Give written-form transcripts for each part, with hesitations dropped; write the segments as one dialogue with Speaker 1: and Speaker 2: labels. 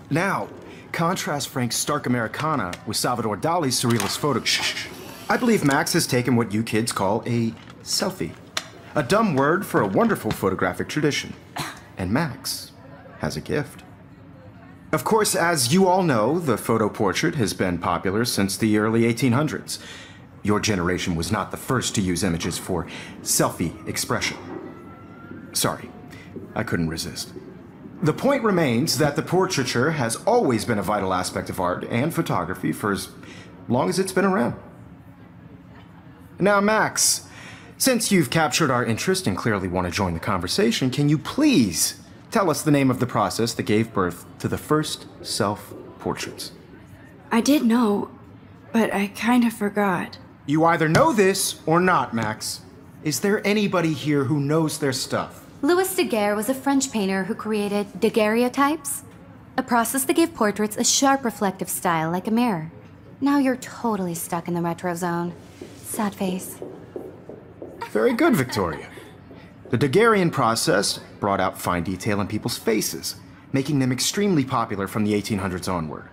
Speaker 1: Now, contrast Frank's stark Americana with Salvador Dali's surrealist photo. Shh. I believe Max has taken what you kids call a selfie. A dumb word for a wonderful photographic tradition. And Max has a gift. Of course, as you all know, the photo portrait has been popular since the early 1800s. Your generation was not the first to use images for selfie expression. Sorry, I couldn't resist. The point remains that the portraiture has always been a vital aspect of art and photography for as long as it's been around. Now, Max, since you've captured our interest and clearly want to join the conversation, can you please tell us the name of the process that gave birth to the first self-portraits?
Speaker 2: I did know, but I kind of forgot.
Speaker 1: You either know this or not, Max. Is there anybody here who knows their stuff?
Speaker 3: Louis Daguerre was a French painter who created daguerreotypes, a process that gave portraits a sharp reflective style like a mirror. Now you're totally stuck in the retro zone. Sad face.
Speaker 1: Very good, Victoria. The Daguerrean process brought out fine detail in people's faces, making them extremely popular from the 1800s onward.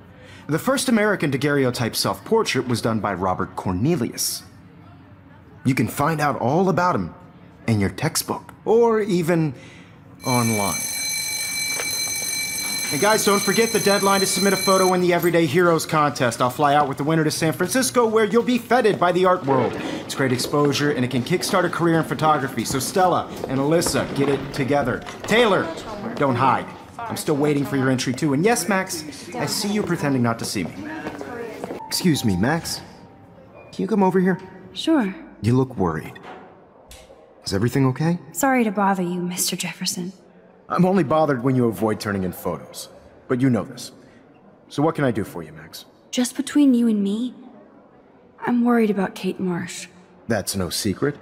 Speaker 1: The first American daguerreotype self-portrait was done by Robert Cornelius. You can find out all about him in your textbook, or even online. And guys, don't forget the deadline to submit a photo in the Everyday Heroes contest. I'll fly out with the winner to San Francisco, where you'll be feted by the art world. It's great exposure, and it can kickstart a career in photography. So Stella and Alyssa, get it together. Taylor, don't hide. I'm still waiting for your entry too. And yes, Max, I see you pretending not to see me. Excuse me, Max. Can you come over here?
Speaker 2: Sure.
Speaker 1: You look worried. Is everything okay?
Speaker 2: Sorry to bother you, Mr. Jefferson.
Speaker 1: I'm only bothered when you avoid turning in photos. But you know this. So what can I do for you, Max?
Speaker 2: Just between you and me, I'm worried about Kate Marsh.
Speaker 1: That's no secret.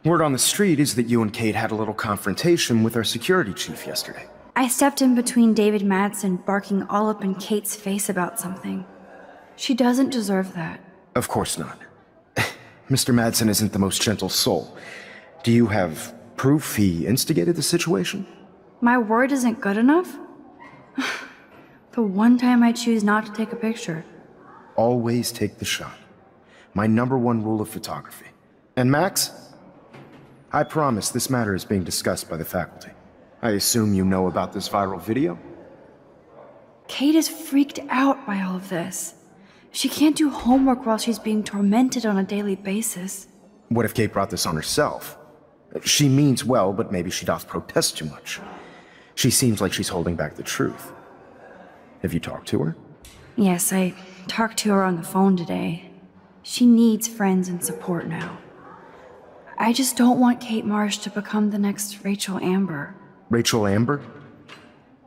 Speaker 1: Word on the street is that you and Kate had a little confrontation with our security chief yesterday.
Speaker 2: I stepped in between David Madsen barking all up in Kate's face about something. She doesn't deserve that.
Speaker 1: Of course not. Mr. Madsen isn't the most gentle soul. Do you have proof he instigated the situation?
Speaker 2: My word isn't good enough? The one time I choose not to take a picture.
Speaker 1: Always take the shot. My #1 rule of photography. And Max, I promise this matter is being discussed by the faculty. I assume you know about this viral video?
Speaker 2: Kate is freaked out by all of this. She can't do homework while she's being tormented on a daily basis.
Speaker 1: What if Kate brought this on herself? She means well, but maybe she doth protest too much. She seems like she's holding back the truth. Have you talked to her?
Speaker 2: Yes, I talked to her on the phone today. She needs friends and support now. I just don't want Kate Marsh to become the next Rachel Amber.
Speaker 1: Rachel Amber?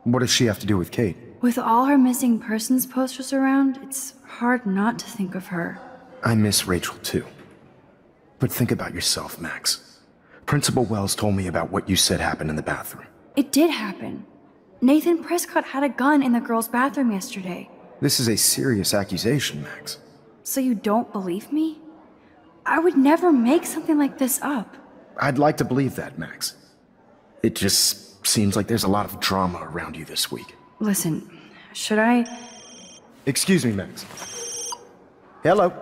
Speaker 1: What does she have to do with Kate?
Speaker 2: With all her missing persons posters around, it's hard not to think of her.
Speaker 1: I miss Rachel too. But think about yourself, Max. Principal Wells told me about what you said happened in the bathroom.
Speaker 2: It did happen. Nathan Prescott had a gun in the girls' bathroom yesterday.
Speaker 1: This is a serious accusation, Max.
Speaker 2: So you don't believe me? I would never make something like this up.
Speaker 1: I'd like to believe that, Max. It just seems like there's a lot of drama around you this week.
Speaker 2: Listen, should I...
Speaker 1: Excuse me, Max. Hello?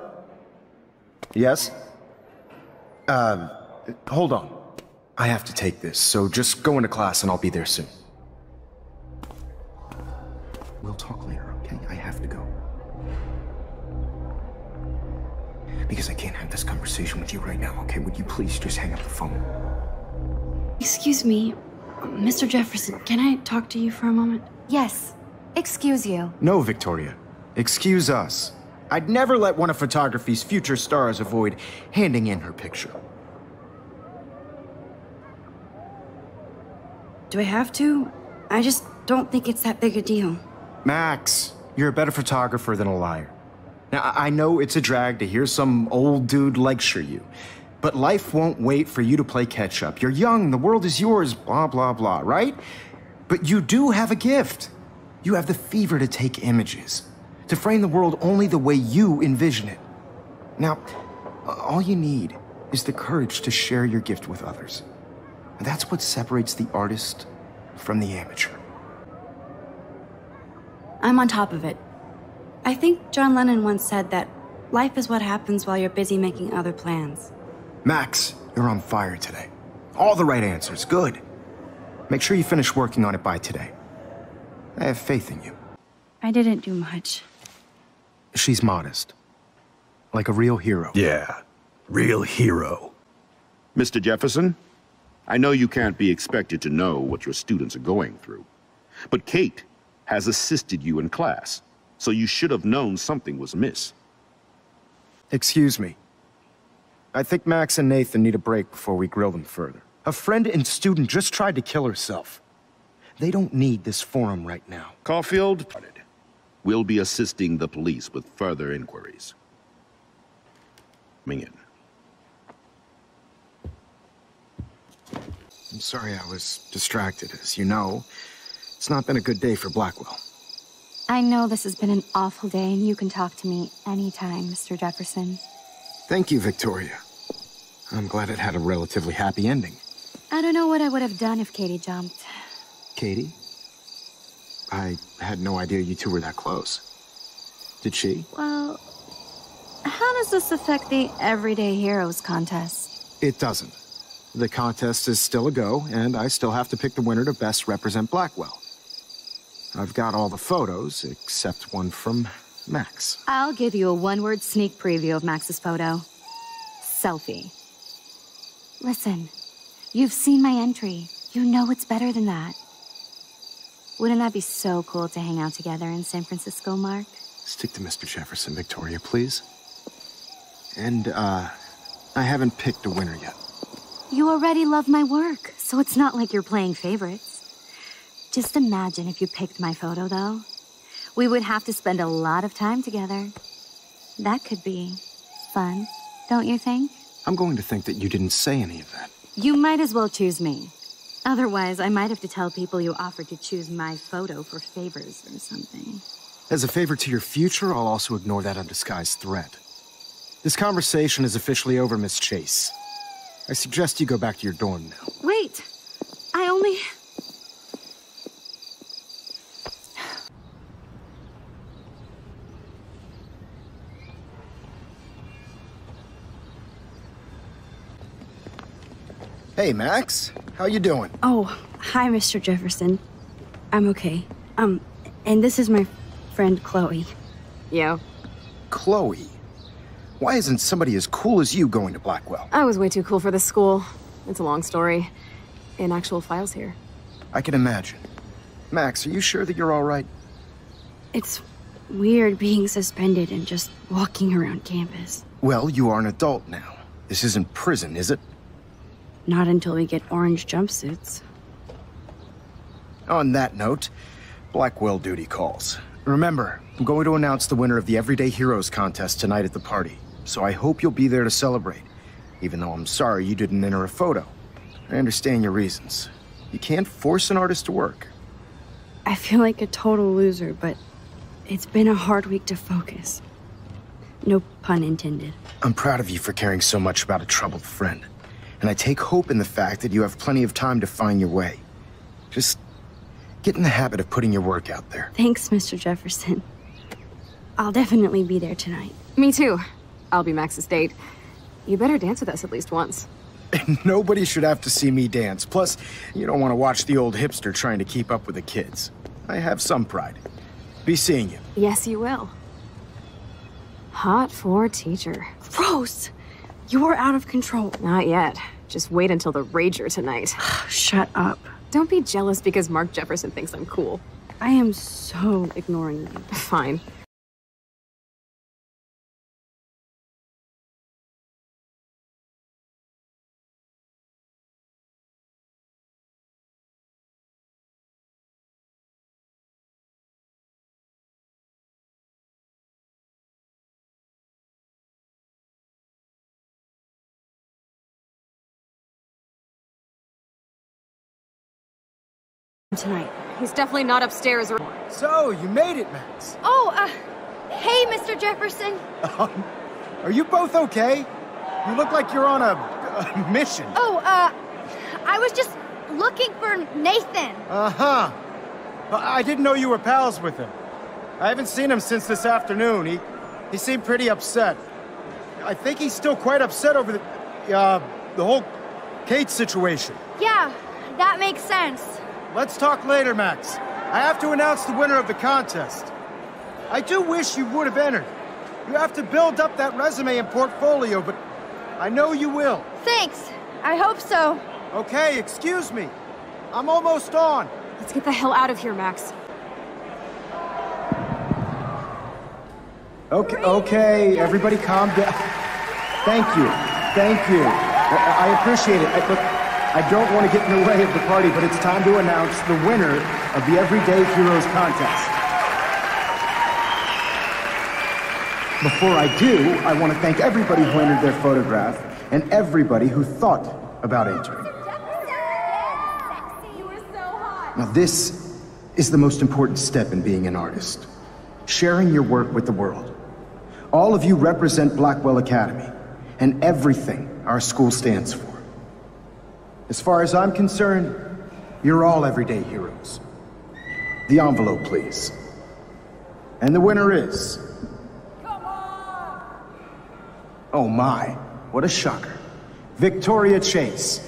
Speaker 1: Yes? Hold on. I have to take this, so just go into class and I'll be there soon. We'll talk later, okay? I have to go. Because I can't have this conversation with you right now, okay? Would you please just hang up the phone?
Speaker 2: Excuse me, Mr. Jefferson, can I talk to you for a moment?
Speaker 3: Yes. Excuse you.
Speaker 1: No, Victoria. Excuse us. I'd never let one of photography's future stars avoid handing in her picture.
Speaker 2: Do I have to? I just don't think it's that big a deal.
Speaker 1: Max, you're a better photographer than a liar. Now, I know it's a drag to hear some old dude lecture you, but life won't wait for you to play catch-up. You're young, the world is yours, blah, blah, blah, right? But you do have a gift. You have the fever to take images, to frame the world only the way you envision it. Now, all you need is the courage to share your gift with others. And that's what separates the artist from the amateur.
Speaker 2: I'm on top of it. I think John Lennon once said that life is what happens while you're busy making other plans.
Speaker 1: Max, you're on fire today. All the right answers, good. Make sure you finish working on it by today. I have faith in you.
Speaker 2: I didn't do much.
Speaker 1: She's modest. Like a real hero.
Speaker 4: Yeah, real hero.
Speaker 5: Mr. Jefferson, I know you can't be expected to know what your students are going through, but Kate has assisted you in class, so you should have known something was amiss.
Speaker 1: Excuse me. I think Max and Nathan need a break before we grill them further. A friend and student just tried to kill herself. They don't need this forum right now.
Speaker 5: Caulfield, we'll be assisting the police with further inquiries. Coming in.
Speaker 1: I'm sorry I was distracted. As you know, it's not been a good day for Blackwell.
Speaker 3: I know this has been an awful day, and you can talk to me anytime, Mr. Jefferson.
Speaker 1: Thank you, Victoria. I'm glad it had a relatively happy ending.
Speaker 3: I don't know what I would have done if Katie jumped.
Speaker 1: Katie? I had no idea you two were that close. Did she?
Speaker 3: Well, how does this affect the Everyday Heroes contest?
Speaker 1: It doesn't. The contest is still a go, and I still have to pick the winner to best represent Blackwell. I've got all the photos, except one from Max.
Speaker 3: I'll give you a one-word sneak preview of Max's photo. Selfie. Listen, you've seen my entry. You know it's better than that. Wouldn't that be so cool to hang out together in San Francisco, Mark?
Speaker 1: Stick to Mr. Jefferson, Victoria, please. And, I haven't picked a winner yet.
Speaker 3: You already love my work, so it's not like you're playing favorites. Just imagine if you picked my photo, though. We would have to spend a lot of time together. That could be fun, don't you think?
Speaker 1: I'm going to think that you didn't say any of that.
Speaker 3: You might as well choose me. Otherwise, I might have to tell people you offered to choose my photo for favors or something.
Speaker 1: As a favor to your future, I'll also ignore that undisguised threat. This conversation is officially over, Miss Chase. I suggest you go back to your dorm now.
Speaker 3: Wait! I only...
Speaker 1: Hey, Max. How you doing?
Speaker 2: Oh, hi, Mr. Jefferson. I'm okay. And this is my friend Chloe.
Speaker 6: Yo.
Speaker 1: Chloe? Why isn't somebody as cool as you going to Blackwell?
Speaker 6: I was way too cool for this school. It's a long story. In actual files here.
Speaker 1: I can imagine. Max, are you sure that you're all right?
Speaker 2: It's weird being suspended and just walking around campus.
Speaker 1: Well, you are an adult now. This isn't prison, is it?
Speaker 2: Not until we get orange jumpsuits.
Speaker 1: On that note, Blackwell duty calls. Remember, I'm going to announce the winner of the Everyday Heroes contest tonight at the party, so I hope you'll be there to celebrate, even though I'm sorry you didn't enter a photo. I understand your reasons. You can't force an artist to work.
Speaker 2: I feel like a total loser, but it's been a hard week to focus. No pun intended.
Speaker 1: I'm proud of you for caring so much about a troubled friend, and I take hope in the fact that you have plenty of time to find your way. Just get in the habit of putting your work out there.
Speaker 2: Thanks, Mr. Jefferson. I'll definitely be there tonight.
Speaker 6: Me too. I'll be Max's date. You better dance with us at least once.
Speaker 1: Nobody should have to see me dance. Plus, you don't want to watch the old hipster trying to keep up with the kids. I have some pride. Be seeing you.
Speaker 6: Yes, you will. Hot for teacher.
Speaker 2: Gross! You're out of control.
Speaker 6: Not yet. Just wait until the rager tonight.
Speaker 2: Shut up.
Speaker 6: Don't be jealous because Mark Jefferson thinks I'm cool.
Speaker 2: I am so ignoring you.
Speaker 6: Fine.
Speaker 2: Tonight.
Speaker 6: He's definitely not upstairs or...
Speaker 1: So, you made it, Max.
Speaker 3: Oh, hey, Mr. Jefferson.
Speaker 1: Are you both okay? You look like you're on a mission.
Speaker 3: Oh, I was just looking for Nathan.
Speaker 1: Uh-huh. I didn't know you were pals with him. I haven't seen him since this afternoon. He seemed pretty upset. I think he's still quite upset over the whole Kate situation.
Speaker 7: Yeah, that makes sense.
Speaker 1: Let's talk later, Max. I have to announce the winner of the contest. I do wish you would have entered. You have to build up that resume and portfolio, but I know you will.
Speaker 7: Thanks. I hope so.
Speaker 1: Okay, excuse me. I'm almost on.
Speaker 6: Let's get the hell out of here, Max.
Speaker 1: Okay, everybody calm down. Thank you. I appreciate it. Look, I don't want to get in the way of the party, but it's time to announce the winner of the Everyday Heroes contest. Before I do, I want to thank everybody who entered their photograph and everybody who thought about entering. Now this is the most important step in being an artist. Sharing your work with the world. All of you represent Blackwell Academy and everything our school stands for. As far as I'm concerned, you're all everyday heroes. The envelope, please. And the winner is... Come on! Oh my, what a shocker. Victoria Chase.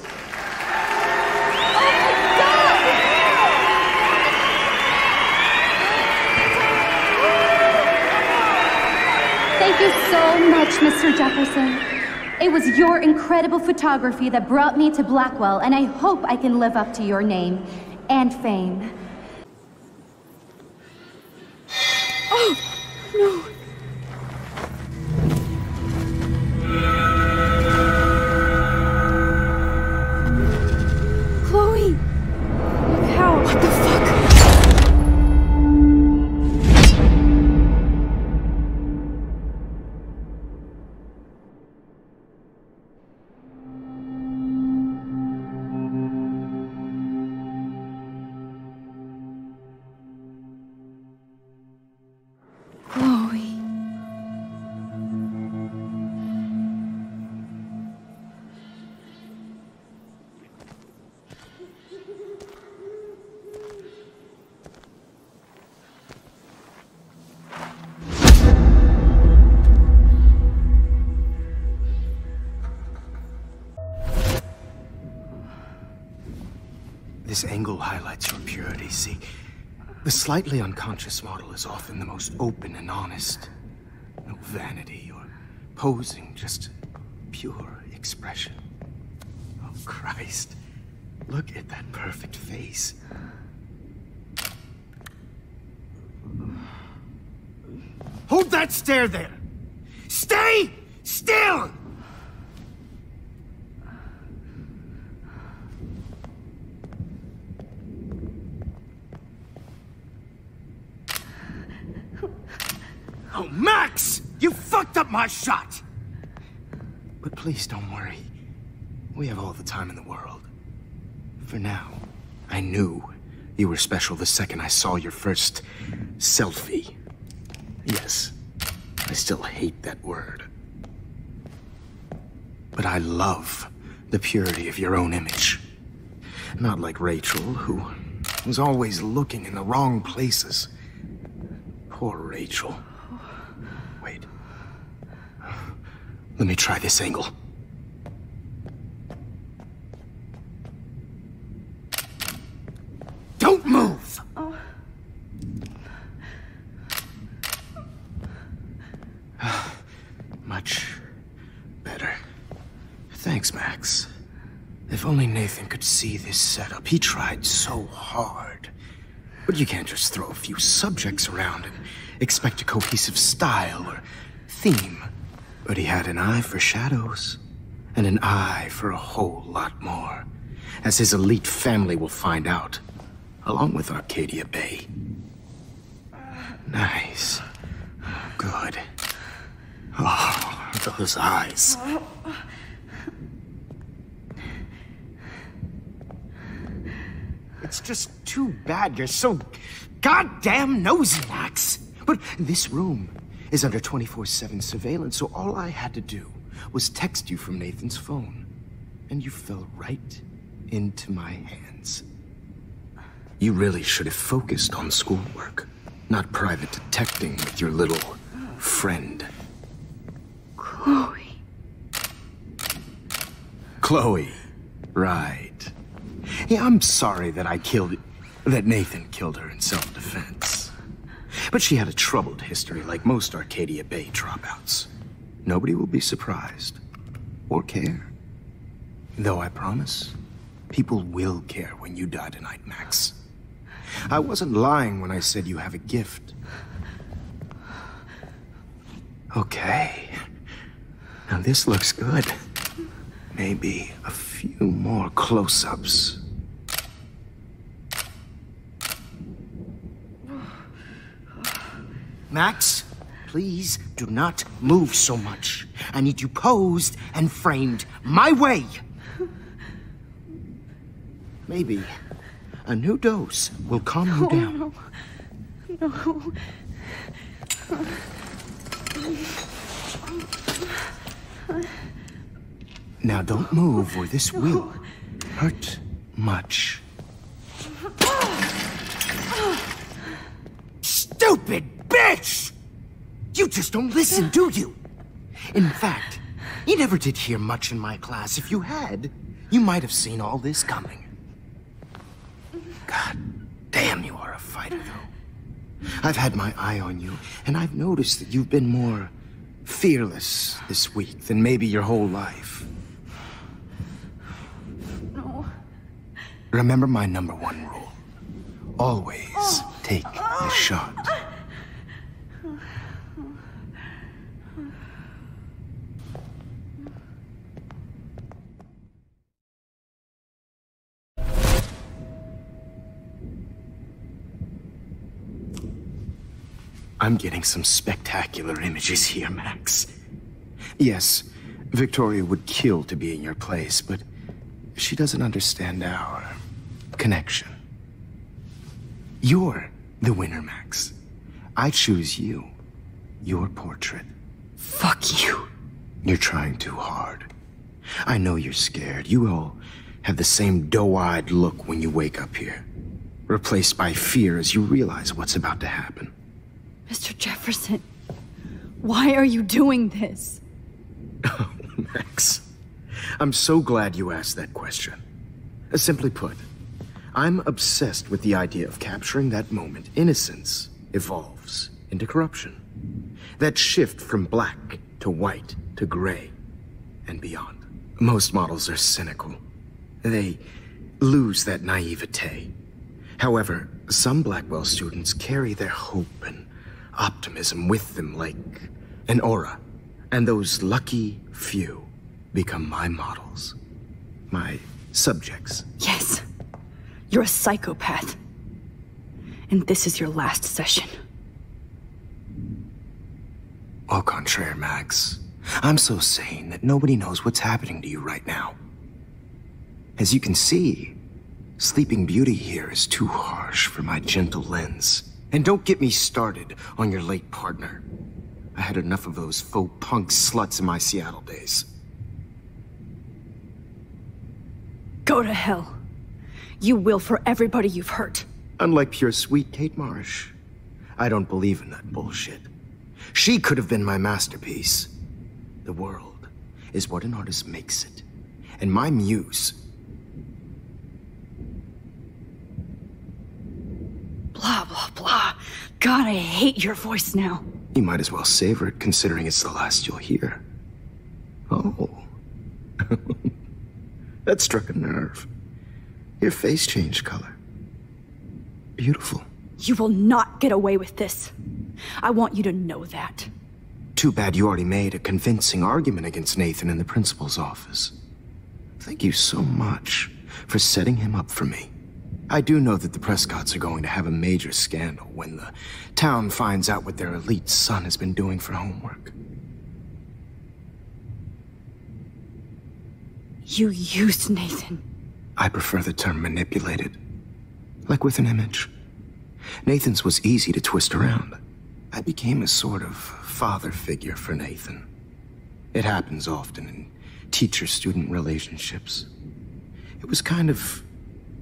Speaker 3: Thank you so much, Mr. Jefferson. It was your incredible photography that brought me to Blackwell, and I hope I can live up to your name and fame.
Speaker 6: Oh, no. Chloe! Look out! What the fuck?
Speaker 1: This angle highlights your purity, see? The slightly unconscious model is often the most open and honest. No vanity or posing, just pure expression. Oh, Christ. Look at that perfect face. Hold that stare there! Stay still! Oh, Max! You fucked up my shot! But please don't worry. We have all the time in the world. For now, I knew you were special the second I saw your first selfie. Yes, I still hate that word. But I love the purity of your own image. Not like Rachel, who was always looking in the wrong places. Poor Rachel. Wait. Let me try this angle. Don't move! Oh. Much better. Thanks, Max. If only Nathan could see this setup. He tried so hard. But you can't just throw a few subjects around and expect a cohesive style or theme. But he had an eye for shadows, and an eye for a whole lot more, as his elite family will find out, along with Arcadia Bay. Nice. Good. Oh, those eyes. It's just too bad you're so goddamn nosy, Max. But this room is under 24/7 surveillance, so all I had to do was text you from Nathan's phone. And you fell right into my hands. You really should have focused on schoolwork. not private detecting with your little friend.
Speaker 2: Chloe.
Speaker 1: Chloe. Right. Yeah, I'm sorry that that Nathan killed her in self-defense. But she had a troubled history like most Arcadia Bay dropouts. Nobody will be surprised. Or care. Though I promise, people will care when you die tonight, Max. I wasn't lying when I said you have a gift. Okay. Now this looks good. Maybe a few more close-ups. Max, please do not move so much. I need you posed and framed my way. Maybe a new dose will calm you down.
Speaker 2: No.
Speaker 1: Now don't move or this will hurt much. Stupid bitch! You just don't listen, do you? In fact, you never did hear much in my class. If you had, you might have seen all this coming. God damn, you are a fighter, though. I've had my eye on you, and I've noticed that you've been more fearless this week than maybe your whole life.
Speaker 2: No.
Speaker 1: Remember my #1 rule. Always take the shot. I'm getting some spectacular images here, Max. Yes, Victoria would kill to be in your place, but she doesn't understand our connection. You're the winner, Max. I choose you. Your portrait.
Speaker 2: Fuck you.
Speaker 1: You're trying too hard. I know you're scared. You all have the same doe-eyed look when you wake up here, replaced by fear as you realize what's about to happen.
Speaker 2: Mr. Jefferson, why are you doing this?
Speaker 1: Oh, Max. I'm so glad you asked that question. Simply put, I'm obsessed with the idea of capturing that moment innocence evolves into corruption. That shift from black to white to gray and beyond. Most models are cynical. They lose that naivete. However, some Blackwell students carry their hope and optimism with them like an aura. And those lucky few become my models. My subjects.
Speaker 2: Yes. You're a psychopath. And this is your last session.
Speaker 1: Au contraire, Max. I'm so sane that nobody knows what's happening to you right now. As you can see, Sleeping Beauty here is too harsh for my gentle lens. And don't get me started on your late partner. I had enough of those faux punk sluts in my Seattle days.
Speaker 2: Go to hell. You will for everybody you've hurt.
Speaker 1: Unlike pure sweet Kate Marsh, I don't believe in that bullshit. She could have been my masterpiece. The world is what an artist makes it. And my muse...
Speaker 2: Blah, blah, blah. God, I hate your voice now.
Speaker 1: You might as well savor it, considering it's the last you'll hear. Oh. That struck a nerve. Your face changed color. Beautiful.
Speaker 2: You will not get away with this. I want you to know that.
Speaker 1: Too bad you already made a convincing argument against Nathan in the principal's office. Thank you so much for setting him up for me. I do know that the Prescotts are going to have a major scandal when the town finds out what their elite son has been doing for homework.
Speaker 2: You used Nathan.
Speaker 1: I prefer the term manipulated. Like with an image. Nathan's was easy to twist around. I became a sort of father figure for Nathan. It happens often in teacher-student relationships. It was kind of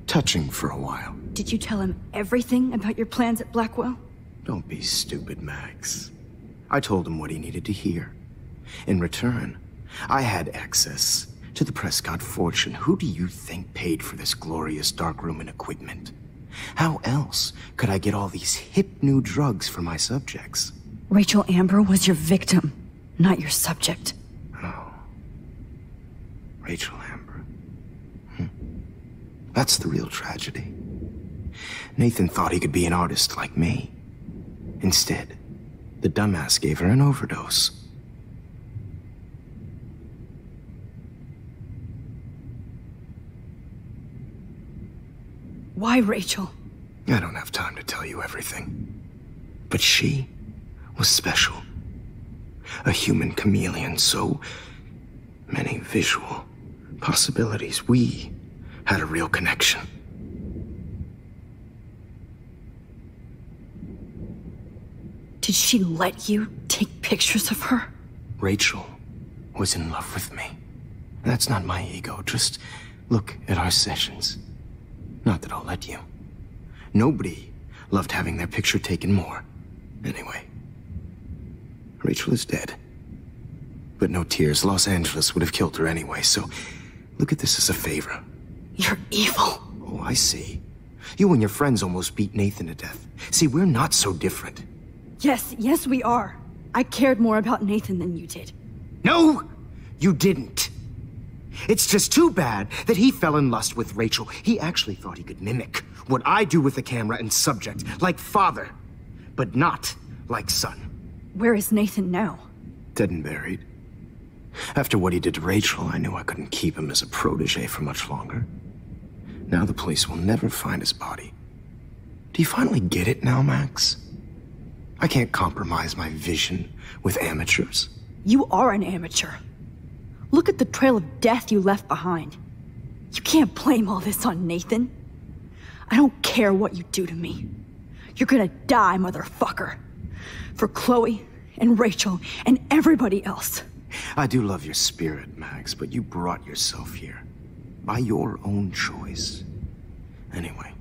Speaker 1: touching for a while.
Speaker 2: Did you tell him everything about your plans at Blackwell?
Speaker 1: Don't be stupid, Max. I told him what he needed to hear. In return, I had access to the Prescott fortune. Who do you think paid for this glorious darkroom and equipment? How else could I get all these hip new drugs for my subjects?
Speaker 2: Rachel Amber was your victim, not your subject.
Speaker 1: Oh. Rachel Amber. That's the real tragedy. Nathan thought he could be an artist like me. Instead, the dumbass gave her an overdose.
Speaker 2: Why, Rachel?
Speaker 1: I don't have time to tell you everything. But she was special. A human chameleon, so many visual possibilities. We had a real connection.
Speaker 2: Did she let you take pictures of her?
Speaker 1: Rachel was in love with me. That's not my ego. Just look at our sessions. Not that I'll let you. Nobody loved having their picture taken more. Anyway, Rachel is dead. But no tears. Los Angeles would have killed her anyway, so look at this as a favor.
Speaker 2: You're evil.
Speaker 1: Oh, I see. You and your friends almost beat Nathan to death. See, we're not so different.
Speaker 2: Yes, we are. I cared more about Nathan than you did.
Speaker 1: No, you didn't. It's just too bad that he fell in lust with Rachel. He actually thought he could mimic what I do with the camera and subject, like father, but not like son.
Speaker 2: Where is Nathan now?
Speaker 1: Dead and buried. After what he did to Rachel, I knew I couldn't keep him as a protege for much longer. Now the police will never find his body. Do you finally get it now, Max? I can't compromise my vision with amateurs.
Speaker 2: You are an amateur. Look at the trail of death you left behind. You can't blame all this on Nathan. I don't care what you do to me. You're gonna die, motherfucker. For Chloe and Rachel and everybody else.
Speaker 1: I do love your spirit, Max, but you brought yourself here. By your own choice. Anyway,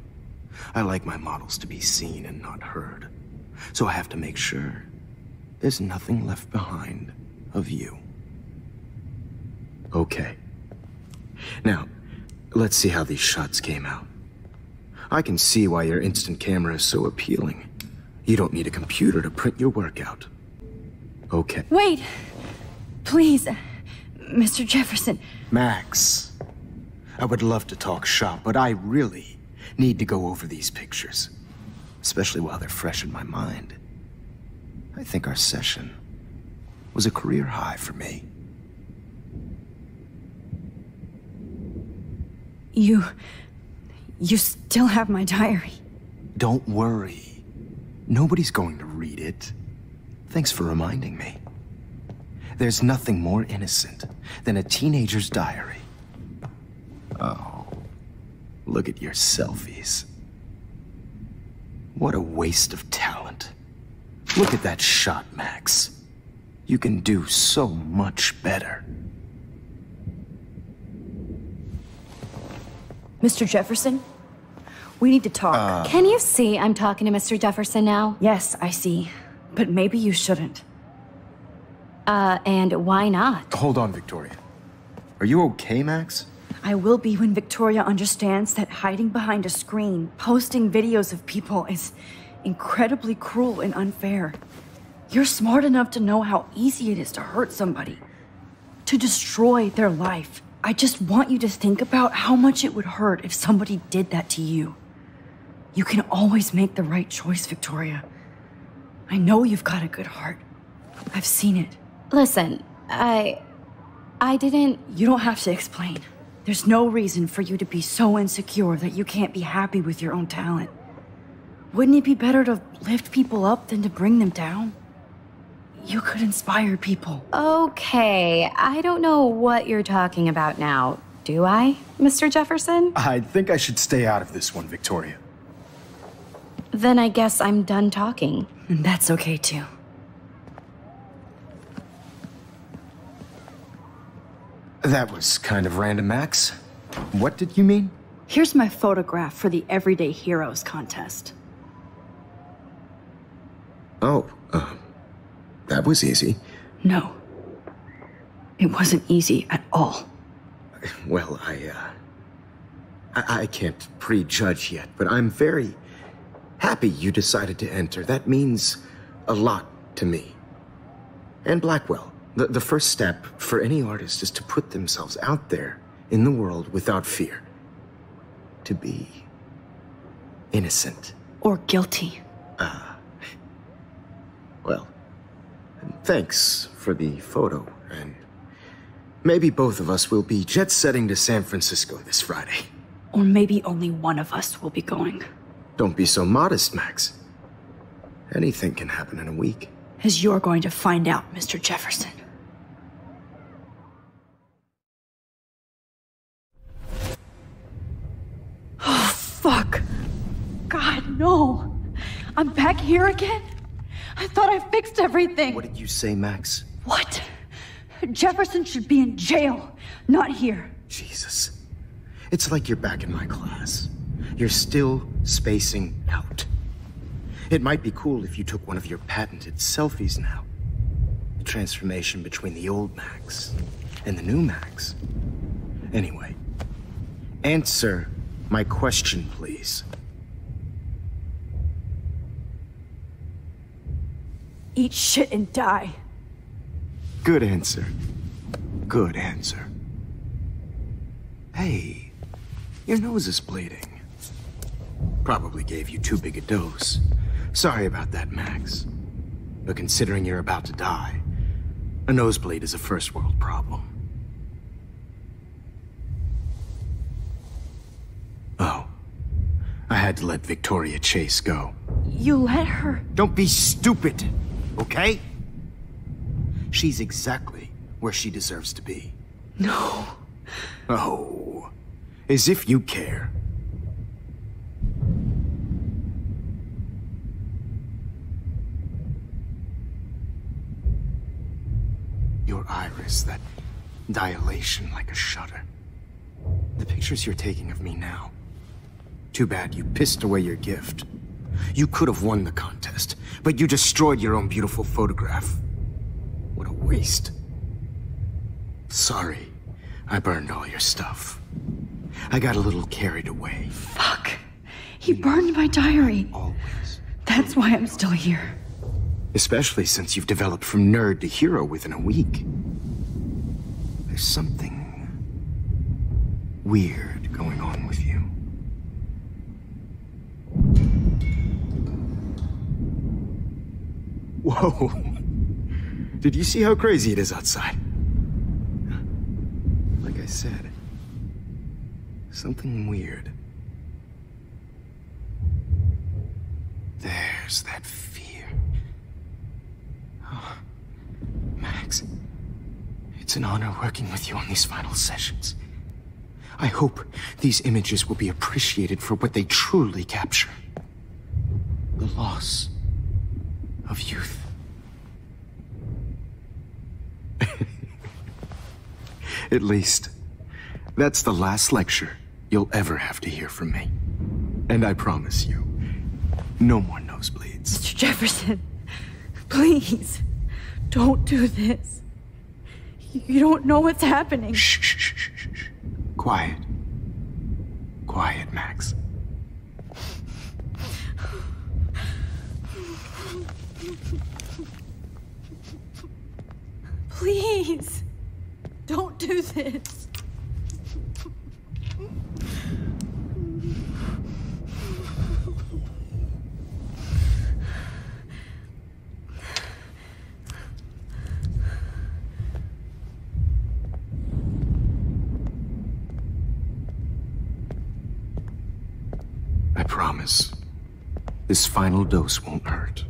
Speaker 1: I like my models to be seen and not heard. So I have to make sure there's nothing left behind of you. Okay. Now, let's see how these shots came out. I can see why your instant camera is so appealing. You don't need a computer to print your work out. Okay.
Speaker 2: Wait! Please, Mr. Jefferson.
Speaker 1: Max, I would love to talk shop, but I really need to go over these pictures. Especially while they're fresh in my mind. I think our session was a career high for me.
Speaker 2: You still have my diary.
Speaker 1: Don't worry. Nobody's going to read it. Thanks for reminding me. There's nothing more innocent than a teenager's diary. Oh, look at your selfies. What a waste of talent. Look at that shot, Max. You can do so much better.
Speaker 2: Mr. Jefferson, we need to talk.
Speaker 3: Can you see I'm talking to Mr. Jefferson now?
Speaker 2: Yes, I see. But maybe you shouldn't.
Speaker 3: And why not?
Speaker 1: Hold on, Victoria. Are you okay, Max?
Speaker 2: I will be when Victoria understands that hiding behind a screen, posting videos of people is incredibly cruel and unfair. You're smart enough to know how easy it is to hurt somebody, to destroy their life. I just want you to think about how much it would hurt if somebody did that to you. You can always make the right choice, Victoria. I know you've got a good heart. I've seen it.
Speaker 3: Listen, I didn't...
Speaker 2: You don't have to explain. There's no reason for you to be so insecure that you can't be happy with your own talent. Wouldn't it be better to lift people up than to bring them down? You could inspire people.
Speaker 3: Okay, I don't know what you're talking about now. Do I, Mr. Jefferson?
Speaker 1: I think I should stay out of this one, Victoria.
Speaker 3: Then I guess I'm done talking.
Speaker 2: And that's okay, too.
Speaker 1: That was kind of random, Max. What did you mean?
Speaker 2: Here's my photograph for the Everyday Heroes contest.
Speaker 1: Oh, that was easy.
Speaker 2: No. It wasn't easy at all.
Speaker 1: Well, I can't prejudge yet, but I'm very happy you decided to enter. That means a lot to me. And Blackwell. The first step for any artist is to put themselves out there in the world without fear. To be innocent.
Speaker 2: Or guilty.
Speaker 1: Well, thanks for the photo, and maybe both of us will be jet-setting to San Francisco this Friday.
Speaker 2: Or maybe only one of us will be going.
Speaker 1: Don't be so modest, Max. Anything can happen in a week.
Speaker 2: As you're going to find out, Mr. Jefferson. Oh, fuck. God, no. I'm back here again? I thought I fixed everything.
Speaker 1: What did you say, Max?
Speaker 2: What? Jefferson should be in jail, not here.
Speaker 1: Jesus. It's like you're back in my class. You're still spacing out. It might be cool if you took one of your patented selfies now. The transformation between the old Max and the new Max. Anyway, answer my question, please.
Speaker 2: Eat shit and die.
Speaker 1: Good answer. Good answer. Hey, your nose is bleeding. Probably gave you too big a dose. Sorry about that, Max. But considering you're about to die, a nosebleed is a first world problem. Oh, I had to let Victoria Chase go.
Speaker 2: You let her?
Speaker 1: Don't be stupid, okay? She's exactly where she deserves to be.
Speaker 2: No.
Speaker 1: Oh, as if you care. Your iris, that dilation like a shutter. The pictures you're taking of me now. Too bad you pissed away your gift. You could have won the contest, but you destroyed your own beautiful photograph. What a waste. Sorry, I burned all your stuff. I got a little carried away.
Speaker 2: Fuck. He burned my diary.
Speaker 1: Always.
Speaker 2: That's why I'm still here.
Speaker 1: Especially since you've developed from nerd to hero within a week. There's something weird going on with you. Whoa. Did you see how crazy it is outside? Like I said, something weird. There's that fear. Oh, Max, it's an honor working with you on these final sessions. I hope these images will be appreciated for what they truly capture. The loss of youth. At least, that's the last lecture you'll ever have to hear from me. And I promise you, no more nosebleeds.
Speaker 2: Mr. Jefferson, please, don't do this. You don't know what's happening.
Speaker 1: Shh, shh, shh, shh, shh. Quiet. Quiet, Max.
Speaker 2: Please, don't do this.
Speaker 1: I promise, this final dose won't hurt.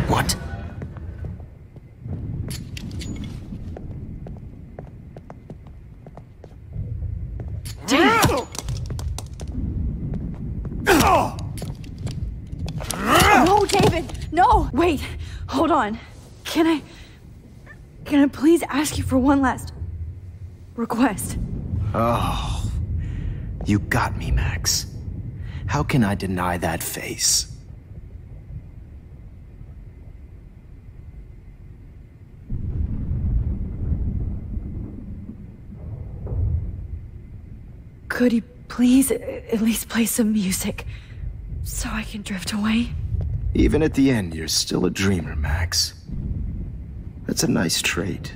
Speaker 1: What?
Speaker 2: No, David, no! Wait, hold on. Can I please ask you for one last request?
Speaker 1: Oh, you got me, Max. How can I deny that face?
Speaker 2: Could you please at least play some music so I can drift away?
Speaker 1: Even at the end, you're still a dreamer, Max. That's a nice trait.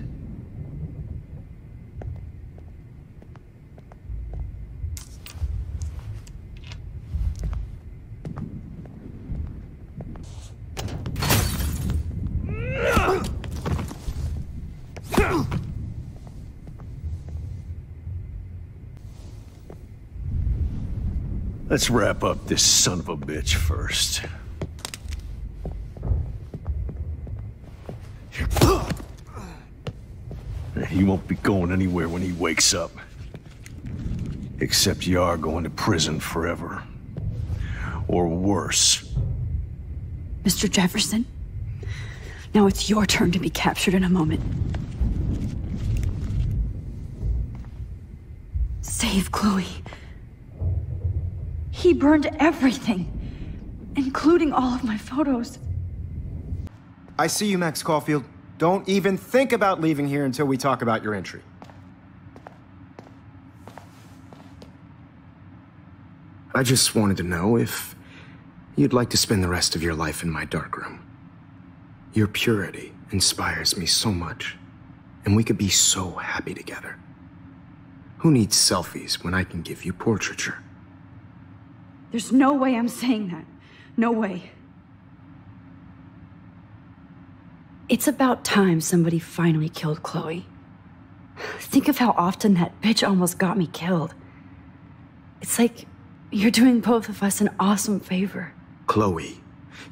Speaker 4: Let's wrap up this son of a bitch first. He won't be going anywhere when he wakes up. Except you are going to prison forever. Or worse.
Speaker 2: Mr. Jefferson, now it's your turn to be captured in a moment. Save Chloe. He burned everything, including all of my photos.
Speaker 1: I see you, Max Caulfield. Don't even think about leaving here until we talk about your entry. I just wanted to know if you'd like to spend the rest of your life in my darkroom. Your purity inspires me so much, and we could be so happy together. Who needs selfies when I can give you portraiture?
Speaker 2: There's no way I'm saying that. No way. It's about time somebody finally killed Chloe. Think of how often that bitch almost got me killed. It's like you're doing both of us an awesome favor.
Speaker 1: Chloe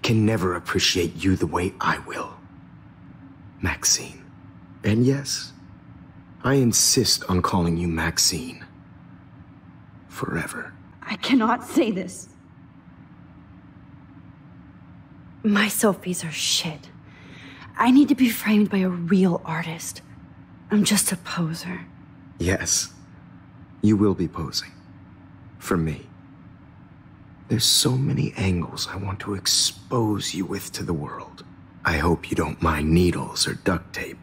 Speaker 1: can never appreciate you the way I will. Maxine. And yes, I insist on calling you Maxine. Forever.
Speaker 2: I cannot say this. My selfies are shit. I need to be framed by a real artist. I'm just a poser.
Speaker 1: Yes, you will be posing. For me. There's so many angles I want to expose you with to the world. I hope you don't mind needles or duct tape.